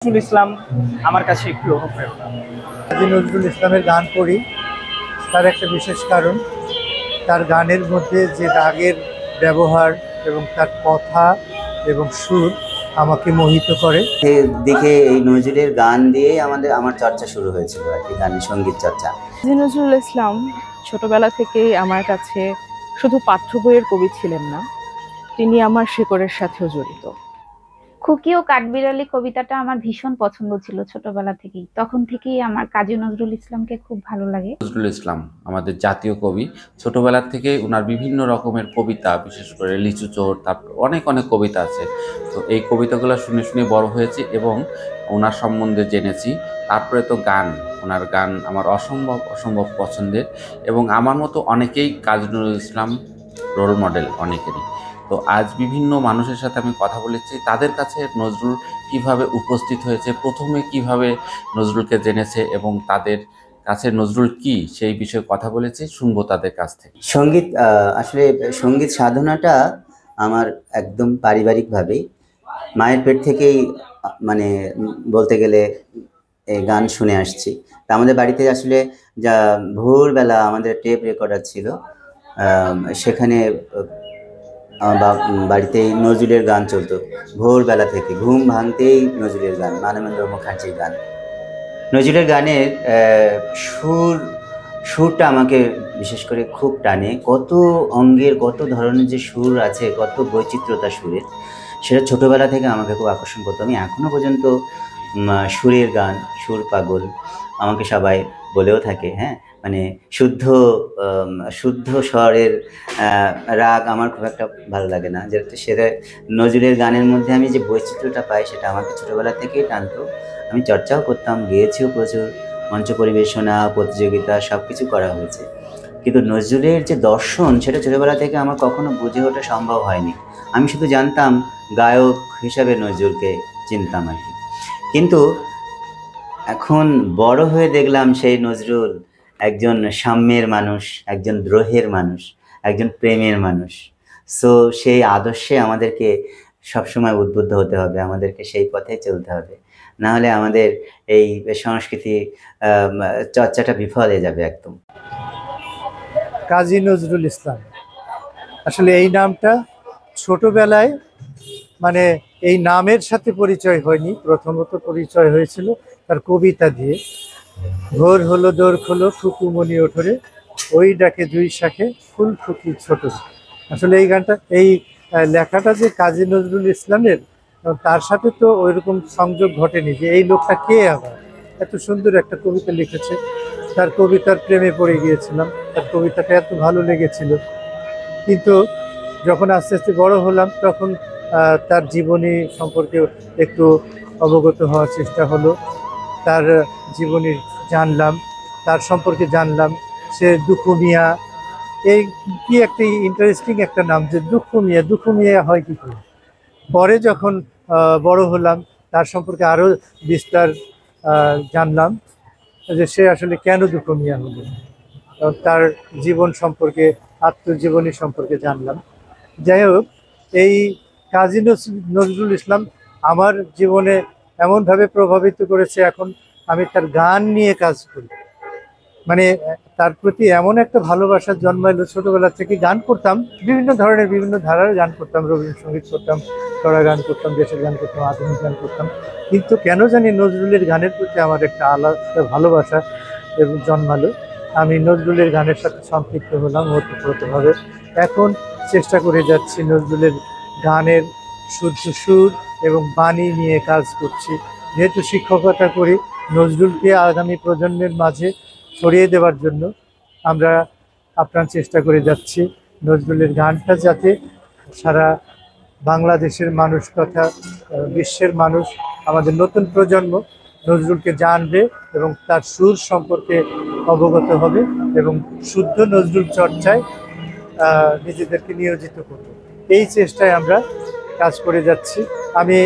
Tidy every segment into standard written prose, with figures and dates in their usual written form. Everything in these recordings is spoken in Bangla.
নজরুল ইসলাম আমার কাছে একটু অনুপ্রেরণা। কাজী নজরুল ইসলামের গান করি তার একটা বিশেষ কারণ, তার গানের মধ্যে যে রাগের ব্যবহার এবং তার কথা এবং সুর আমাকে মোহিত করে। দিকে এই নজরুলের গান দিয়ে আমার চর্চা শুরু হয়েছিল আর কি, গানের সঙ্গীত চর্চা। কাজী নজরুল ইসলাম ছোটবেলা থেকেই আমার কাছে শুধু পাঠ্য বইয়ের কবি ছিলেন না, তিনি আমার শেকড়ের সাথেও জড়িত। খুকি ও কাঠবিড়ালি কবিতাটা আমার ভীষণ পছন্দ ছিল ছোটবেলা থেকেই। তখন থেকেই আমার কাজী নজরুল ইসলামকে খুব ভালো লাগে। নজরুল ইসলাম আমাদের জাতীয় কবি। ছোটবেলা থেকে ওনার বিভিন্ন রকমের কবিতা, বিশেষ করে লিচু চোর, তারপর অনেক অনেক কবিতা আছে। তো এই কবিতাগুলো শুনে শুনে বড় হয়েছি এবং ওনার সম্বন্ধে জেনেছি। তারপরে তো গান, ওনার গান আমার অসম্ভব পছন্দের, এবং আমার মতো অনেকেই কাজী নজরুল ইসলাম রোল মডেল অনেকেরই। তো আজ বিভিন্ন মানুষের সাথে আমি কথা বলেছি, তাদের কাছে নজরুল কিভাবে উপস্থিত হয়েছে, প্রথমে কিভাবে নজরুলকে জেনেছে এবং তাদের কাছে নজরুল কি, সেই বিষয়ে কথা বলেছি, শুনবো তাদের কাছ থেকে। সঙ্গীত আসলে সঙ্গীত সাধনাটা আমার একদম পারিবারিকভাবেই মায়ের পেট থেকেই, মানে বলতে গেলে এই গান শুনে আসছি। তা আমাদের বাড়িতে আসলে যা ভোরবেলা আমাদের টেপ রেকর্ডার ছিল, সেখানে বাড়িতেই নজরুলের গান চলতো। ভোরবেলা থেকে ঘুম ভাঙতেই নজরুলের গান, মানবেন্দ্র মুখার্জির গান। নজরুলের গানের সুরটা আমাকে বিশেষ করে খুব টানে। কত অঙ্গের, কত ধরনের যে সুর আছে, কত বৈচিত্র্যতা সুরের, সেটা ছোটোবেলা থেকে আমাকে খুব আকর্ষণ করতো। আমি এখনও পর্যন্ত সুরের গান, সুর পাগল আমাকে সবাই বলেও থাকে। হ্যাঁ, মানে শুদ্ধ স্বরের রাগ আমার খুব একটা ভালো লাগে না, যেটা সেটা নজরুলের গানের মধ্যে আমি যে বৈচিত্র্যটা পাই, সেটা আমাকে ছোটোবেলা থেকেই টানতো। আমি চর্চাও করতাম, গেয়েছিও প্রচুর, মঞ্চ পরিবেশনা, প্রতিযোগিতা সব কিছু করা হয়েছে। কিন্তু নজরুলের যে দর্শন, সেটা ছোটোবেলা থেকে আমার কখনো বুঝে ওঠা সম্ভব হয়নি। আমি শুধু জানতাম গায়ক হিসাবে নজরুলকে চিনতাম আর কি। কিন্তু এখন বড় হয়ে দেখলাম সেই নজরুল একজন সাম্যের মানুষ, একজন দ্রোহের মানুষ, একজন প্রেমের মানুষ। সো সেই আদর্শে আমাদেরকে সবসময় উদ্বুদ্ধ হতে হবে, আমাদেরকে সেই পথে চলতে হবে, না হলে আমাদের এই সংস্কৃতি চর্চাটা বিফল হয়ে যাবে একদম। কাজী নজরুল ইসলাম, আসলে এই নামটা ছোটবেলায়, মানে এই নামের সাথে পরিচয় হয়নি। প্রথমত পরিচয় হয়েছিল তার কবিতা দিয়ে। ভোর হলো দোর খোলো ফুকুমনি ওঠরে, ওই ডাকে দুই শাখে ফুল ফুকি ছোট। আসলে এই গানটা, এই লেখাটা যে কাজী নজরুল ইসলামের, তার সাথে তো ওইরকম সংযোগ ঘটেনি যে এই লোকটা কে আবার এত সুন্দর একটা কবিতা লিখেছে। তার কবিতার প্রেমে পড়ে গিয়েছিলাম, তার কবিতাটা এত ভালো লেগেছিল। কিন্তু যখন আস্তে আস্তে বড় হলাম, তখন তার জীবনী সম্পর্কে একটু অবগত হওয়ার চেষ্টা হলো। তার জীবনী জানলাম, তার সম্পর্কে জানলাম। সে দুঃখু মিয়া, এই কি একটা ইন্টারেস্টিং একটা নাম, যে দুঃখু মিয়া হয় কি করে। পরে যখন বড় হলাম, তার সম্পর্কে আরও বিস্তার জানলাম, যে সে আসলে কেন দুঃখু মিয়া হলো। তার জীবন সম্পর্কে, আত্মজীবনী সম্পর্কে জানলাম। যাই হোক, এই কাজী নজরুল ইসলাম আমার জীবনে এমনভাবে প্রভাবিত করেছে, এখন আমি তার গান নিয়ে কাজ করি। মানে তার প্রতি এমন একটা ভালোবাসা জন্মাইলো। ছোটবেলা থেকে গান করতাম, বিভিন্ন ধরনের, বিভিন্ন ধারার গান করতাম, রবীন্দ্রসঙ্গীত করতাম, ছড়া গান করতাম, দেশের গান করতাম, আধুনিক গান করতাম। কিন্তু কেন জানি নজরুলের গানের প্রতি আমার একটা আলাদা ভালোবাসা এবং জন্মালো। আমি নজরুলের গানের সাথে সম্পৃক্ত হলাম ওতপ্রোতভাবে। এখন চেষ্টা করে যাচ্ছি নজরুলের গানের শুদ্ধ সুর এবং বাণী নিয়ে কাজ করছি। যেহেতু শিক্ষকতা করি, নজরুলকে আগামী প্রজন্মের মাঝে ছড়িয়ে দেওয়ার জন্য আমরা আপ্রাণ চেষ্টা করে যাচ্ছি। নজরুলের গানটা যাতে সারা বাংলাদেশের মানুষ তথা বিশ্বের মানুষ, আমাদের নতুন প্রজন্ম নজরুলকে জানবে এবং তার সুর সম্পর্কে অবগত হবে এবং শুদ্ধ নজরুল চর্চায় নিজেদেরকে নিয়োজিত করব, এই চেষ্টায় আমরা কাজ করে যাচ্ছি। আমি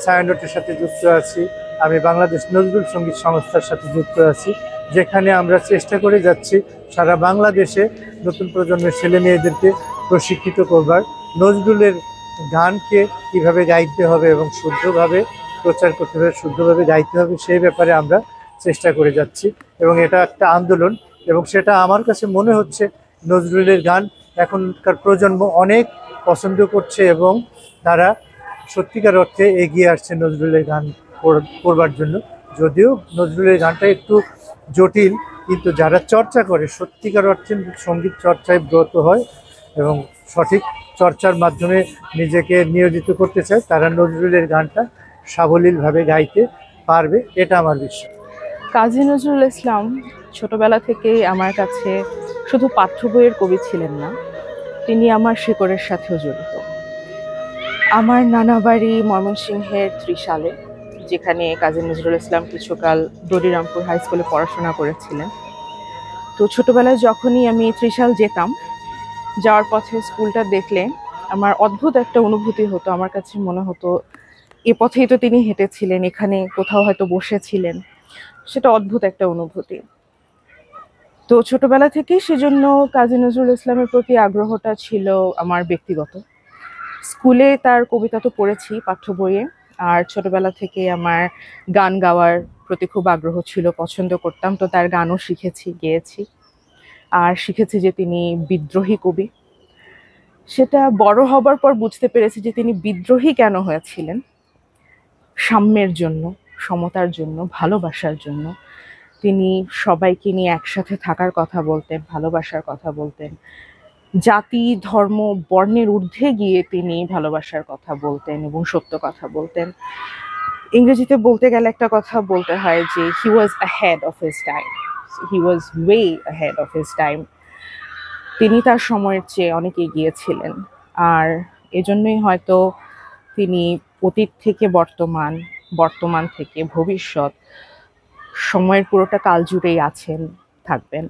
ছায়ানটের সাথে যুক্ত আছি, আমি বাংলাদেশ নজরুল সঙ্গীত সংস্থার সাথে যুক্ত আছি, যেখানে আমরা চেষ্টা করে যাচ্ছি সারা বাংলাদেশে নতুন প্রজন্মের ছেলে মেয়েদেরকে প্রশিক্ষিত করবার, নজরুলের গানকে কীভাবে গাইতে হবে এবং শুদ্ধভাবে প্রচার করতে হবে, শুদ্ধভাবে গাইতে হবে, সেই ব্যাপারে আমরা চেষ্টা করে যাচ্ছি এবং এটা একটা আন্দোলন। এবং সেটা আমার কাছে মনে হচ্ছে নজরুলের গান এখনকার প্রজন্ম অনেক পছন্দ করছে এবং তারা সত্যিকার অর্থে এগিয়ে আসছে নজরুলের গান করবার জন্য। যদিও নজরুলের গানটা একটু জটিল, কিন্তু যারা চর্চা করে, সত্যিকার অর্থে সঙ্গীত চর্চায় ব্রত হয় এবং সঠিক চর্চার মাধ্যমে নিজেকে নিয়োজিত করতে চায়, তারা নজরুলের গানটা সাবলীলভাবে গাইতে পারবে, এটা আমার বিশ্বাস। কাজী নজরুল ইসলাম ছোটবেলা থেকেই আমার কাছে শুধু পাঠ্য বইয়ের কবি ছিলেন না, তিনি আমার শিকড়ের সাথেও জড়িত। আমার নানা বাড়ি ময়মনসিংহের ত্রিশালে, যেখানে কাজী নজরুল ইসলাম কিছুকাল দড়িরামপুর হাই স্কুলে পড়াশোনা করেছিলেন। তো ছোটবেলায় যখনই আমি ত্রিশাল যেতাম, যাওয়ার পথে স্কুলটা দেখলে আমার অদ্ভুত একটা অনুভূতি হতো। আমার কাছে মনে হতো এ পথেই তো তিনি হেঁটেছিলেন, এখানে কোথাও হয়তো বসেছিলেন। সেটা অদ্ভুত একটা অনুভূতি। তো ছোটবেলা থেকেই সেজন্য কাজী নজরুল ইসলামের প্রতি আগ্রহটা ছিল আমার ব্যক্তিগত। স্কুলে তার কবিতা তো পড়েছি পাঠ্য বইয়ে, আর ছোটবেলা থেকে আমার গান গাওয়ার প্রতি খুব আগ্রহ ছিল, পছন্দ করতাম। তো তার গানও শিখেছি, গেয়েছি, আর শিখেছি যে তিনি বিদ্রোহী কবি। সেটা বড় হবার পর বুঝতে পেরেছি যে তিনি বিদ্রোহী কেন হয়েছিলেন। সাম্যের জন্য, সমতার জন্য, ভালোবাসার জন্য। তিনি সবাইকে নিয়ে একসাথে থাকার কথা বলতেন, ভালোবাসার কথা বলতেন। জাতি, ধর্ম, বর্ণের ঊর্ধ্বে গিয়ে তিনি ভালোবাসার কথা বলতেন এবং সত্য কথা বলতেন। ইংরেজিতে বলতে গেলে একটা কথা বলতে হয় যে হি ওয়াজ ahead of his time. He was way ahead of his time. তিনি তার সময়ের চেয়ে অনেক এগিয়ে ছিলেন, আর এজন্যই হয়তো তিনি অতীত থেকে বর্তমান, বর্তমান থেকে ভবিষ্যৎ, সময়ের পুরোটা কাল জুড়েই আছেন, থাকবেন।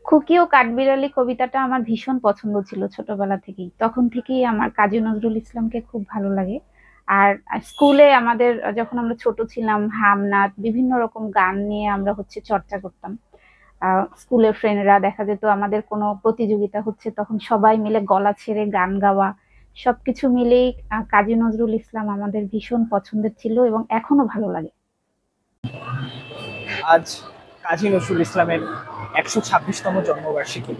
খুকি ও কাঠবিড়ালি কবিতাটা আমার ভীষণ পছন্দ ছিল ছোটবেলা থেকেই। তখন থেকেই আমার কাজী নজরুল ইসলামকে খুব ভালো লাগে। আর স্কুলে আমাদের যখন আমরা ছোট ছিলাম, হামনাত, বিভিন্ন রকম গান নিয়ে আমরা চর্চা করতাম। স্কুলের ফ্রেন্ডরা, দেখা যেত আমাদের কোনো প্রতিযোগিতা হচ্ছে, তখন সবাই মিলে গলা ছেড়ে গান গাওয়া, সবকিছু মিলেই কাজী নজরুল ইসলাম আমাদের ভীষণ পছন্দের ছিল এবং এখনো ভালো লাগে। আজ কাজী নজরুল ইসলামের 126তম জন্মবার্ষিকী।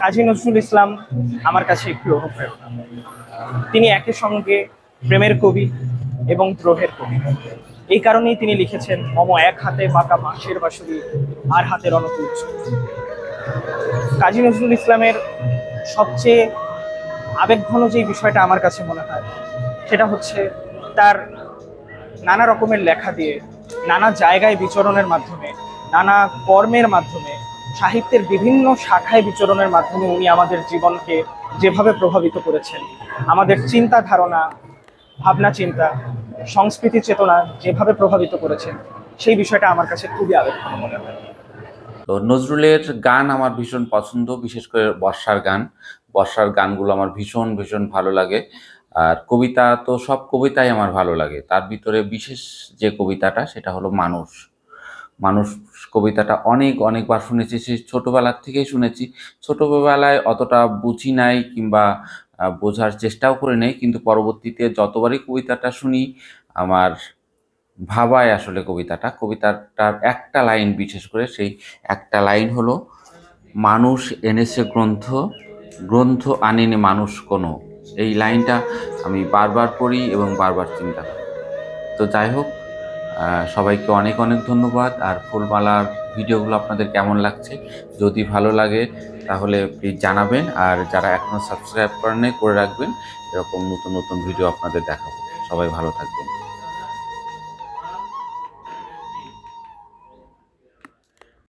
কাজী নজরুল ইসলাম আমার কাছে একটি অনুপ্রেরণা। তিনি একই সঙ্গে প্রেমের কবি এবং দ্রোহের কবি। এই কারণেই তিনি লিখেছেন মম এক হাতে বাঁকা বাঁশের বাঁশুরি, আর হাতে রণতুজ। কাজী নজরুল ইসলামের সবচেয়ে আবেগঘন যে বিষয়টা আমার কাছে মনে হয়, সেটা হচ্ছে তার নানা রকমের লেখা দিয়ে, নানা জায়গায় বিচরণের মাধ্যমে, নানা কর্মের মাধ্যমে, সাহিত্যের বিভিন্ন শাখায় বিচরণের মাধ্যমে উনি আমাদের জীবনকে যেভাবে প্রভাবিত করেছেন, আমাদের চিন্তা ধারণা, ভাবনা চিন্তা, সংস্কৃতি চেতনা যেভাবে প্রভাবিত করেছেন, সেই বিষয়টা আমার কাছে খুবই আবেগঘন মনে হয়। তো নজরুলের গান আমার ভীষণ পছন্দ, বিশেষ করে বর্ষার গান। বর্ষার গানগুলো আমার ভীষণ ভীষণ ভালো লাগে। আর কবিতা তো সব কবিতাই আমার ভালো লাগে, তার ভিতরে বিশেষ যে কবিতাটা সেটা হলো মানুষ। মানুষ কবিতাটা অনেকবার শুনেছি, সেই ছোটোবেলার থেকেই শুনেছি। ছোটোবেলায় অতটা বুঝি নাই কিংবা বোঝার চেষ্টাও করে নেই, কিন্তু পরবর্তীতে যতবারই কবিতাটা শুনি আমার ভাবায় আসলে কবিতাটার একটা লাইন, বিশেষ করে সেই একটা লাইন হলো, মানুষ এনেছে গ্রন্থ, গ্রন্থ আনেনি মানুষ কোনো। এই লাইনটা আমি বারবার পড়ি এবং বারবার চিন্তা করি। তো যাই হোক, সবাইকে অনেক ধন্যবাদ। আর ফুলমালার ভিডিওগুলো আপনাদের কেমন লাগছে, যদি ভালো লাগে তাহলে প্লিজ জানাবেন। আর যারা এখনও সাবস্ক্রাইব করেন নাই, করে রাখবেন। এরকম নতুন ভিডিও আপনাদের দেখাবো। সবাই ভালো থাকবেন।